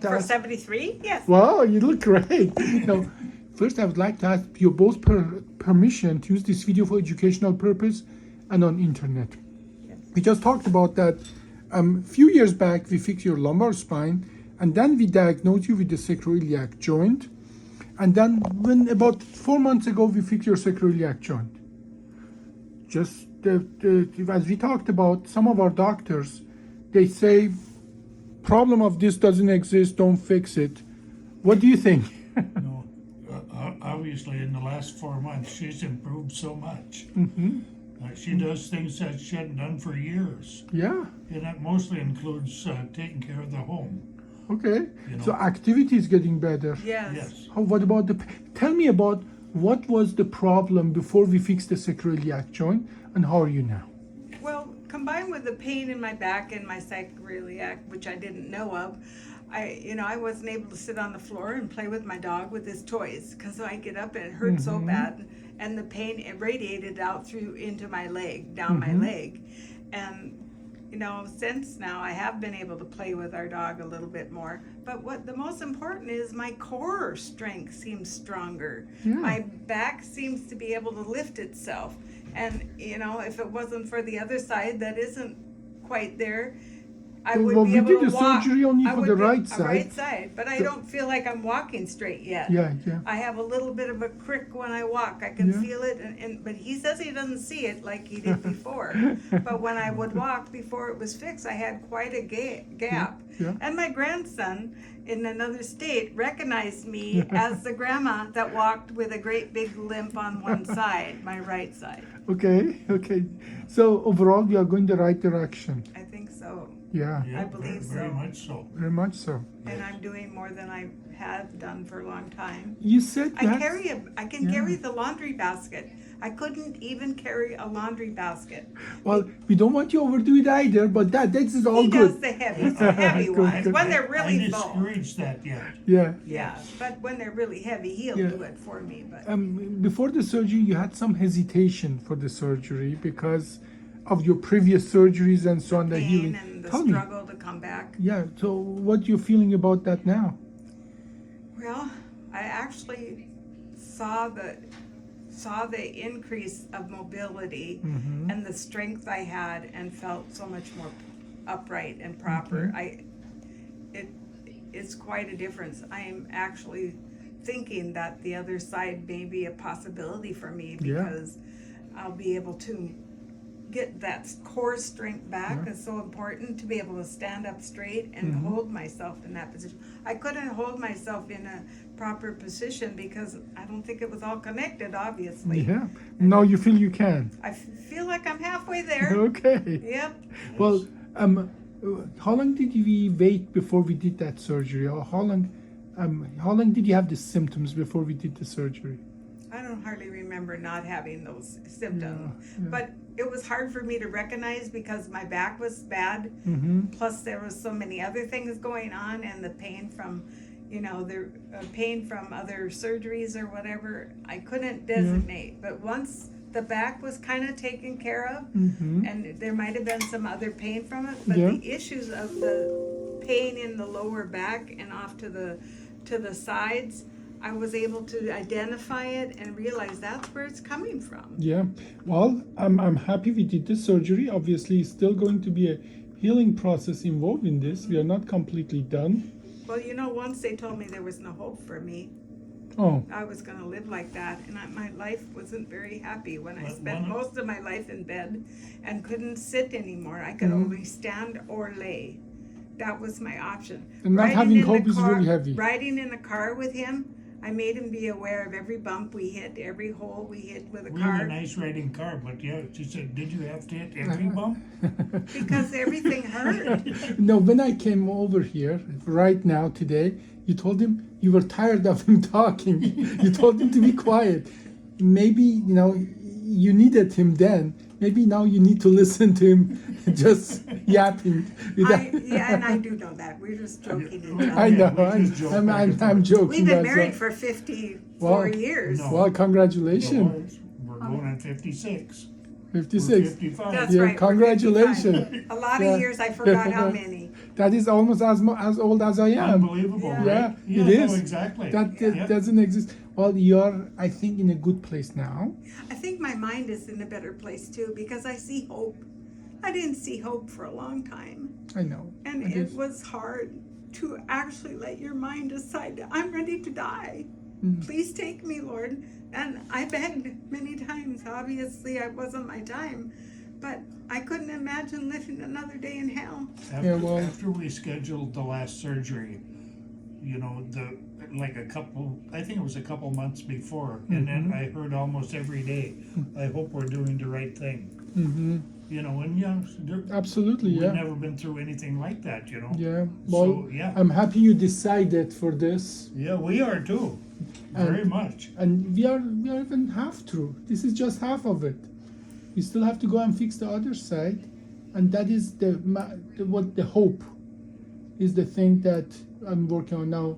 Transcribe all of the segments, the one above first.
For 73? Yes. Wow, you look great. Now, first, I would like to ask you both permission to use this video for educational purpose and on internet. Yes. We just talked about that. Few years back, we fixed your lumbar spine, and then we diagnosed you with the sacroiliac joint. And then, when about 4 months ago, we fixed your sacroiliac joint. Just as we talked about, some of our doctors, they say, problem of this doesn't exist, don't fix it. What do you think? No, obviously, in the last 4 months, she's improved so much. Mm-hmm. She does things that she hadn't done for years, Yeah. and that mostly includes taking care of the home. Okay. You know. So activity is getting better. Yes. Yes. What about tell me about what was the problem before we fixed the sacroiliac joint, and how are you now? Well, combined with the pain in my back and my sacroiliac, which I didn't know of, I wasn't able to sit on the floor and play with my dog with his toys because I get up and it hurt so bad, and the pain it radiated out through into my leg, down my leg, and since now I have been able to play with our dog a little bit more. But what the most important is my core strength seems stronger. Yeah. My back seems to be able to lift itself. And, if it wasn't for the other side that isn't quite there, I would Well, be we able did to the walk. surgery only I for would the be- right a side. right side, but I don't feel like I'm walking straight yet. Yeah. I have a little bit of a crick when I walk. I can Yeah. feel it, but he says he doesn't see it like he did before. But when I would walk before it was fixed, I had quite a gap. Yeah. And my grandson in another state recognized me as the grandma that walked with a great big limp on one side, my right side. Okay. So overall, we are going the right direction. I think so. Yeah. Yeah, believe very so. much so. Very much so. And I'm doing more than I have done for a long time. You said I that. can carry the laundry basket. I couldn't even carry a laundry basket. Well, we don't want you to overdo it either, but that is all He good. does the heavy Good, ones good. when they're I really full. discouraged that yet. Yeah. Yeah, but when they're really heavy, he'll Yeah. do it for me. But Before the surgery, you had some hesitation for the surgery because of your previous surgeries and so on, the pain healing. and the Tell me. struggle to come back. Yeah. So, what you feeling about that now? Well, I actually saw the increase of mobility and the strength I had, and felt so much more upright and proper. It's quite a difference. I am actually thinking that the other side may be a possibility for me because I'll be able to get that core strength back. Yeah. It's so important to be able to stand up straight and hold myself in that position. I couldn't hold myself in a proper position because I don't think it was all connected, obviously. Yeah. Now you feel you can. I feel like I'm halfway there. Okay. Yep. Well, how long did we wait before we did that surgery? Or how long did you have the symptoms before we did the surgery? I don't hardly remember not having those symptoms. Yeah. But it was hard for me to recognize because my back was bad. Plus there was so many other things going on, and the pain from pain from other surgeries or whatever, I couldn't designate. But once the back was kind of taken care of, and there might have been some other pain from it, but the issues of the pain in the lower back and off to the sides, I was able to identify it and realize that's where it's coming from. Yeah. Well, I'm happy we did the surgery. Obviously, it's still going to be a healing process involved in this. We are not completely done. Well, once they told me there was no hope for me, I was going to live like that, and my life wasn't very happy when I spent most of my life in bed and couldn't sit anymore. I could only stand or lay. That was my option. And not having hope is really heavy. Riding in the car with him, I made him be aware of every bump we hit, every hole we hit with a We car. have a nice riding car, but yeah, she said, did you have to hit every bump? Because everything hurt. No, when I came over here right now today, you told him you were tired of him talking. You told him to be quiet. Maybe, you needed him then. Maybe now you need to listen to him just yapping. And I do know that. We're just joking. I know. we just joke back and I'm forth. joking. We've been that's married all. for 54 Wow. years. No. Well, congratulations. We're going on 56. We're 56. 55. That's Yeah, right. we're congratulations. 55. A lot Yeah. of years, I forgot how many. That is almost as old as I am. Unbelievable, Yeah. right? Yeah, it is. No, exactly. That Yeah. doesn't exist. Well, you're, I think, in a good place now. I think my mind is in a better place too because I see hope. I didn't see hope for a long time. I know. And It it is. was hard to actually let your mind decide that I'm ready to die. Mm. Please take me, Lord. And I begged many times. Obviously, it wasn't my time, but I couldn't imagine living another day in hell. After we scheduled the last surgery, you know, I think it was a couple months before, and then I heard almost every day, I hope we're doing the right thing. Mm-hmm. You know, and Absolutely, we've yeah. never been through anything like that, you know. Yeah. Well, So, yeah. I'm happy you decided for this. Yeah, we are too, very much. And we are even half through. This is just half of it. You still have to go and fix the other side, and that is what the hope is, the thing that I'm working on now.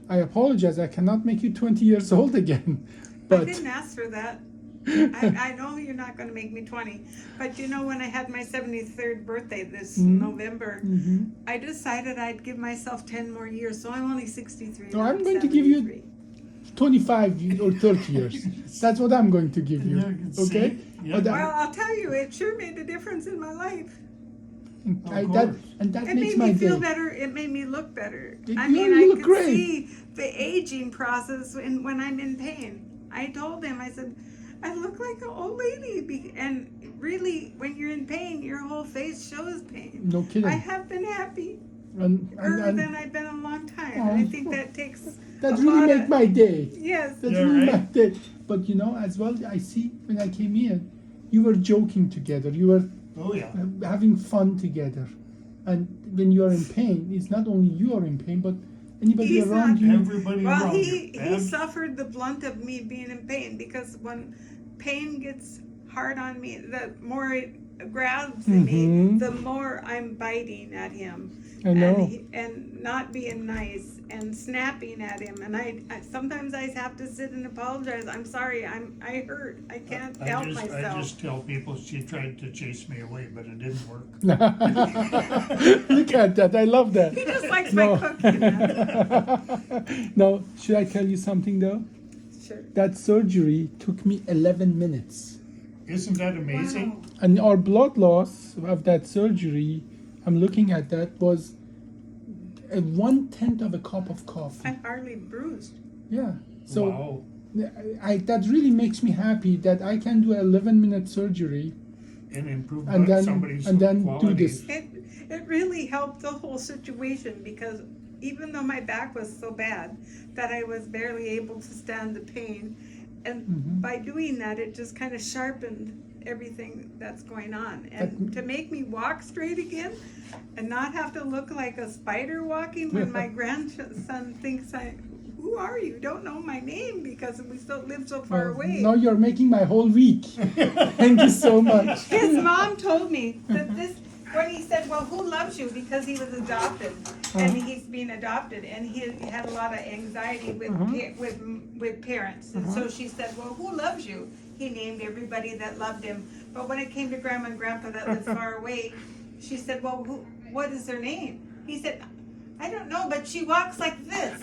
I apologize. I cannot make you 20 years old again, I but didn't ask for that. I know you're not going to make me 20, but you know, when I had my 73rd birthday this November, I decided I'd give myself 10 more years, so I'm only 63. No, now I'm going to give you 73. 25 or 30 years. That's what I'm going to give you. Yeah, Okay? see? Yeah. But Well, I'll tell you, it sure made a difference in my life. course. that It makes made my me feel day. better. It made me look better. You- I you mean, I look could great. see the aging process when I'm in pain. I told him, I said, I look like an old lady. And really, when you're in pain, your whole face shows pain. No kidding. I have been happy and than I've been in a long time. And I think that takes that a really lot made of- my day. Yes. That Yeah, really right. my day. But you know, as well, I see when I came here, you were joking together. You were Oh, yeah. having fun together. And when you are in pain, it's not only you are in pain, but anybody He's around not- you. Everybody Well, around he you. suffered the blunt of me being in pain because when pain gets hard on me, the more it grabs me, Mhm. the more I'm biting at him. I know. And not being nice and snapping at him. And I sometimes I have to sit and apologize. I'm sorry. I hurt. I can't help I myself. just tell people she tried to chase me away, but it didn't work. Look at that. I love that. He just likes No. my cooking. No, should I tell you something though? Sure. That surgery took me 11 minutes. Isn't that amazing? Wow. And our blood loss of that surgery, I'm looking at that, was 1/10 of a cup of coffee. I'm hardly bruised. Yeah. So Wow. that really makes me happy that I can do an 11-minute surgery And improve and then somebody's do quality. this. It really helped the whole situation because even though my back was so bad that I was barely able to stand the pain, and by doing that, it just kind of sharpened everything that's going on. And to make me walk straight again and not have to look like a spider walking when my grandson thinks who are you? Don't know my name because we still live so far away. Now you're making my whole week. Thank you so much. His mom told me that when he said, well, who loves you? Because he was adopted, and he's being adopted, and he had a lot of anxiety with parents. And so she said, well, who loves you? He named everybody that loved him. But when it came to Grandma and Grandpa that lived far away, she said, well, what is their name? He said, I don't know, but she walks like this.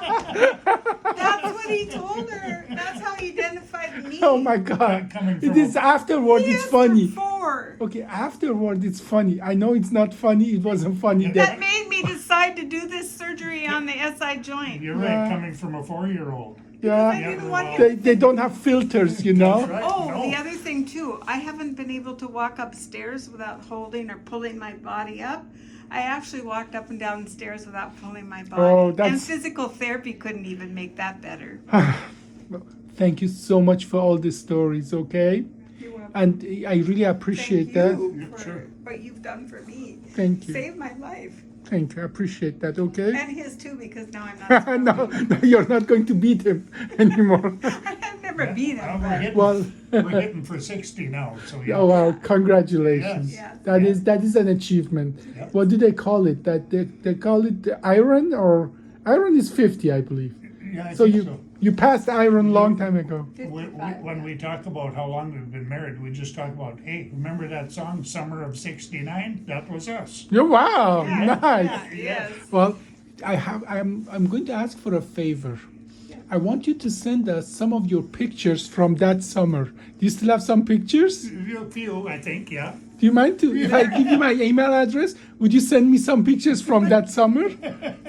That's what he told her. That's how he identified me. Oh my God. Coming It from is afterward, He it's asked funny. for 4. Okay, afterward it's funny. I know it's not funny, it wasn't funny Yeah. That then. made me decide to do this surgery on the SI joint. You're right, coming from a 4-year-old. I Yeah. didn't want him. They don't have filters, you know? That's right. Oh, No. the other thing too, I haven't been able to walk upstairs without holding or pulling my body up. I actually walked up and down stairs without pulling my body. Oh, And that's- physical therapy couldn't even make that better. Thank you so much for all these stories, okay? You're welcome. And I really appreciate Thank that. you Yeah, for sure. what you've done for me. Thank you. Saved my life. Thank you. I appreciate that, okay? And his too, because now I'm not no, smoking. no, you're not going to beat him anymore. I've never beat him, We're but hitting, Well- we're hitting for 60 now, so yeah. Oh wow! Congratulations. Yes. Yes. That is an achievement. Yeah. What do they call it? That they call it the iron, or iron is 50, I believe. Yeah, I So think you so. you passed iron long time ago. When we talk about how long we've been married, we just talk about, hey, remember that song, Summer of '69? That was us. Yeah, wow, Yeah, nice. yeah, yes. Well, I'm going to ask for a favor. I want you to send us some of your pictures from that summer. Do you still have some pictures? A few, I think, yeah. Do you mind to, if I give you my email address, would you send me some pictures from that summer?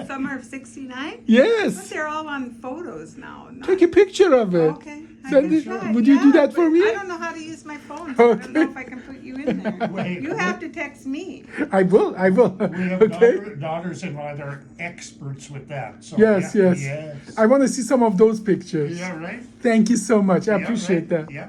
Summer of '69. But Yes. they're all on photos now. Take a picture of it. Okay. I Send can it. try, Would you do yeah, that for but me? I don't know how to use my phone, so I don't know Okay. if I can put you in there. Wait, You have to text me. I will. I will. We have Okay. daughters-in-law that are experts with that. So Yes, yeah, yes. I want to see some of those pictures. Yeah, right? Thank you so much. I Yeah, appreciate right. that. Yeah.